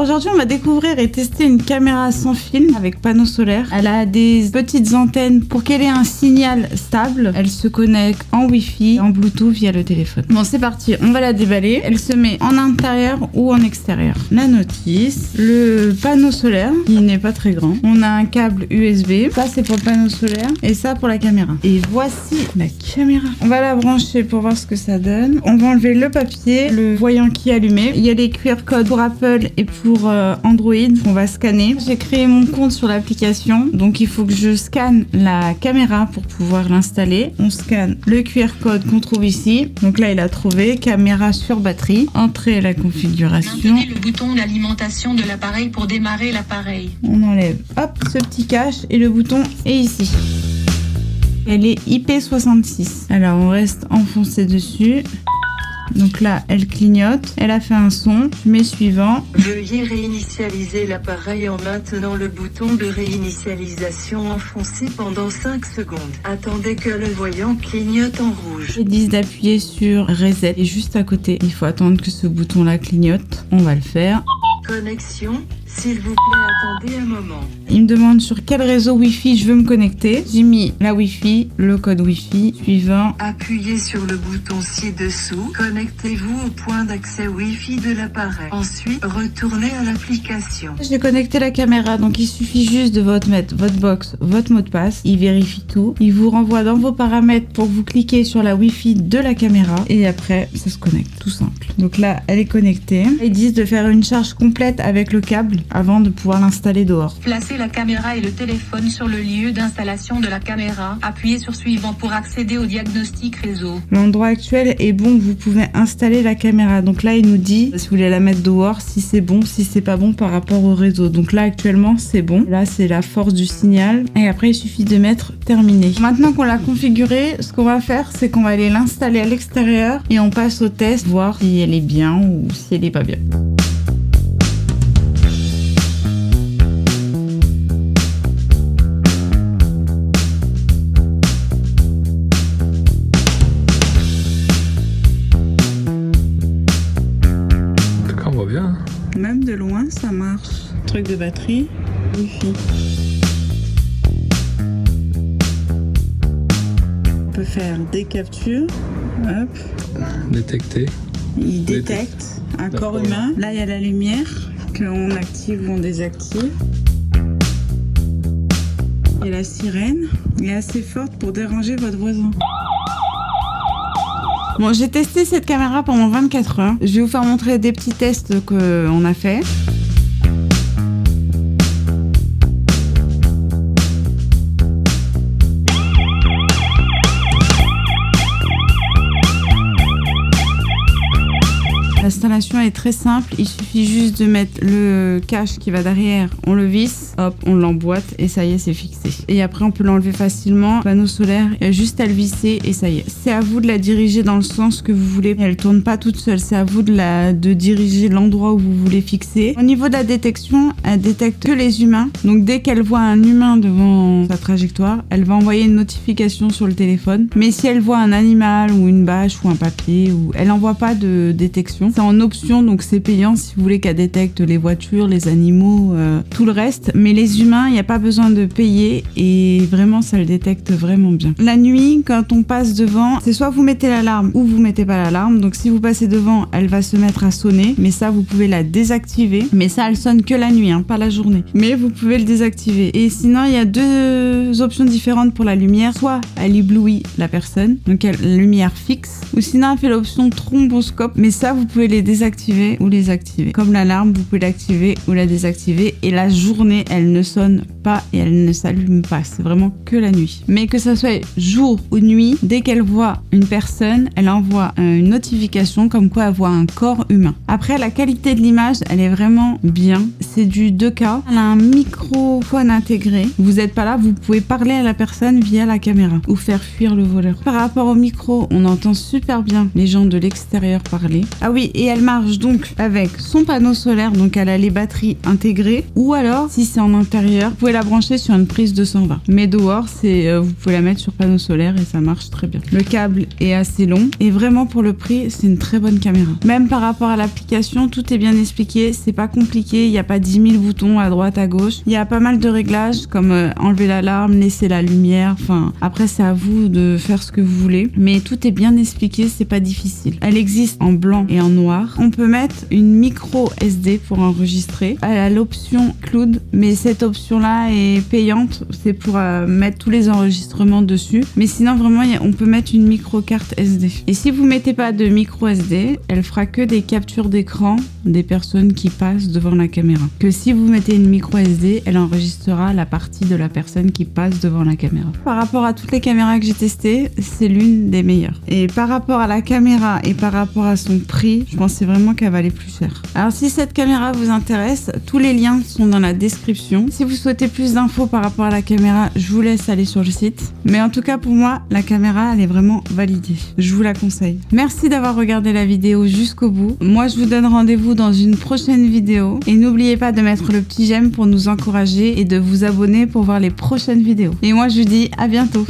Aujourd'hui, on va découvrir et tester une caméra sans fil avec panneau solaire. Elle a des petites antennes pour qu'elle ait un signal stable. Elle se connecte en Wi-Fi, en Bluetooth via le téléphone. Bon, c'est parti, on va la déballer. Elle se met en intérieur ou en extérieur. La notice, le panneau solaire, qui n'est pas très grand. On a un câble USB. Ça, c'est pour le panneau solaire et ça pour la caméra. Et voici la caméra. On va la brancher pour voir ce que ça donne. On va enlever le papier, le voyant qui est allumé. Il y a les QR codes pour Apple et pour Android qu'on va scanner. J'ai créé mon compte sur l'application, donc il faut que je scanne la caméra pour pouvoir l'installer. On scanne le QR code qu'on trouve ici. Donc là, il a trouvé caméra sur batterie. Entrez la configuration. Maintenez le bouton d'alimentation de l'appareil pour démarrer l'appareil. On enlève, hop, ce petit cache et le bouton est ici. Elle est IP66. Alors, on reste enfoncé dessus. Donc là, elle clignote. Elle a fait un son. Je mets suivant. Veuillez réinitialiser l'appareil en maintenant le bouton de réinitialisation enfoncé pendant 5 secondes. Attendez que le voyant clignote en rouge. Ils disent d'appuyer sur Reset. Et juste à côté, il faut attendre que ce bouton-là clignote. On va le faire. Connexion, s'il vous plaît, attendez un moment. Il me demande sur quel réseau Wi-Fi je veux me connecter. J'ai mis la Wi-Fi, le code Wi-Fi. Suivant. Appuyez sur le bouton ci-dessous. Connectez-vous au point d'accès Wi-Fi de l'appareil. Ensuite, retournez à l'application. J'ai connecté la caméra, donc il suffit juste de mettre votre box, votre mot de passe. Il vérifie tout. Il vous renvoie dans vos paramètres pour que vous cliquez sur la Wi-Fi de la caméra. Et après, ça se connecte, tout simple. Donc là, elle est connectée. Ils disent de faire une charge complète avec le câble avant de pouvoir l'installer dehors. Placez la caméra et le téléphone sur le lieu d'installation de la caméra. Appuyez sur suivant pour accéder au diagnostic réseau. L'endroit actuel est bon, vous pouvez installer la caméra. Donc là, il nous dit si vous voulez la mettre dehors, si c'est bon, si c'est pas bon par rapport au réseau. Donc là, actuellement, c'est bon. Là, c'est la force du signal. Et après, il suffit de mettre terminé. Maintenant qu'on l'a configurée, ce qu'on va faire, c'est qu'on va aller l'installer à l'extérieur et on passe au test, voir si elle est bien ou si elle est pas bien. Même de loin, ça marche. Truc de batterie, Wi-Fi. On peut faire des captures. Hop. Détecter. Il détecte un corps humain. Là, il y a la lumière qu'on active ou on désactive. Et la sirène est assez forte pour déranger votre voisin. Bon, j'ai testé cette caméra pendant 24 heures. Je vais vous faire montrer des petits tests qu'on a fait. L'installation est très simple, il suffit juste de mettre le cache qui va derrière, on le visse, hop, on l'emboîte et ça y est, c'est fixé. Et après, on peut l'enlever facilement. Le panneau solaire, il y a juste à le visser et ça y est. C'est à vous de la diriger dans le sens que vous voulez. Elle tourne pas toute seule, c'est à vous de diriger l'endroit où vous voulez fixer. Au niveau de la détection, elle détecte que les humains. Donc dès qu'elle voit un humain devant sa trajectoire, elle va envoyer une notification sur le téléphone. Mais si elle voit un animal ou une bâche ou un papier, elle n'envoie pas de détection. C'est en option, donc c'est payant si vous voulez qu'elle détecte les voitures, les animaux, tout le reste. Mais les humains, il n'y a pas besoin de payer et vraiment, ça le détecte vraiment bien. La nuit, quand on passe devant, c'est soit vous mettez l'alarme ou vous mettez pas l'alarme. Donc si vous passez devant, elle va se mettre à sonner. Mais ça, vous pouvez la désactiver. Mais ça, elle sonne que la nuit, hein, pas la journée. Mais vous pouvez le désactiver. Et sinon, il y a deux options différentes pour la lumière. Soit elle éblouit la personne, donc elle, la lumière fixe. Ou sinon, elle fait l'option thromboscope. Mais ça, vous pouvez les désactiver ou les activer. Comme l'alarme, vous pouvez l'activer ou la désactiver. Et la journée, elle ne sonne pas et elle ne s'allume pas. C'est vraiment que la nuit. Mais que ça soit jour ou nuit, dès qu'elle voit une personne, elle envoie une notification comme quoi elle voit un corps humain. Après, la qualité de l'image, elle est vraiment bien. C'est du 2K. Elle a un microphone intégré. Vous n'êtes pas là, vous pouvez parler à la personne via la caméra ou faire fuir le voleur. Par rapport au micro, on entend super bien les gens de l'extérieur parler. Ah oui, Et elle marche donc avec son panneau solaire, donc elle a les batteries intégrées, ou alors si c'est en intérieur, vous pouvez la brancher sur une prise 220. Mais dehors, vous pouvez la mettre sur panneau solaire et ça marche très bien. Le câble est assez long et vraiment pour le prix, c'est une très bonne caméra. Même par rapport à l'application, tout est bien expliqué, c'est pas compliqué, il n'y a pas 10 000 boutons à droite, à gauche. Il y a pas mal de réglages comme enlever l'alarme, laisser la lumière, enfin après c'est à vous de faire ce que vous voulez. Mais tout est bien expliqué, c'est pas difficile. Elle existe en blanc et en noir. On peut mettre une micro SD pour enregistrer. Elle a l'option cloud, mais cette option-là est payante, c'est pour mettre tous les enregistrements dessus. Mais sinon vraiment on peut mettre une micro carte SD. Et si vous mettez pas de micro SD, elle fera que des captures d'écran des personnes qui passent devant la caméra. Que si vous mettez une micro SD, elle enregistrera la partie de la personne qui passe devant la caméra. Par rapport à toutes les caméras que j'ai testées, c'est l'une des meilleures. Et par rapport à la caméra et par rapport à son prix, je pensais vraiment qu'elle valait plus cher. Alors si cette caméra vous intéresse, tous les liens sont dans la description. Si vous souhaitez plus d'infos par rapport à la caméra, je vous laisse aller sur le site. Mais en tout cas pour moi, la caméra elle est vraiment validée. Je vous la conseille. Merci d'avoir regardé la vidéo jusqu'au bout. Moi je vous donne rendez-vous dans une prochaine vidéo. Et n'oubliez pas de mettre le petit j'aime pour nous encourager et de vous abonner pour voir les prochaines vidéos. Et moi je vous dis à bientôt.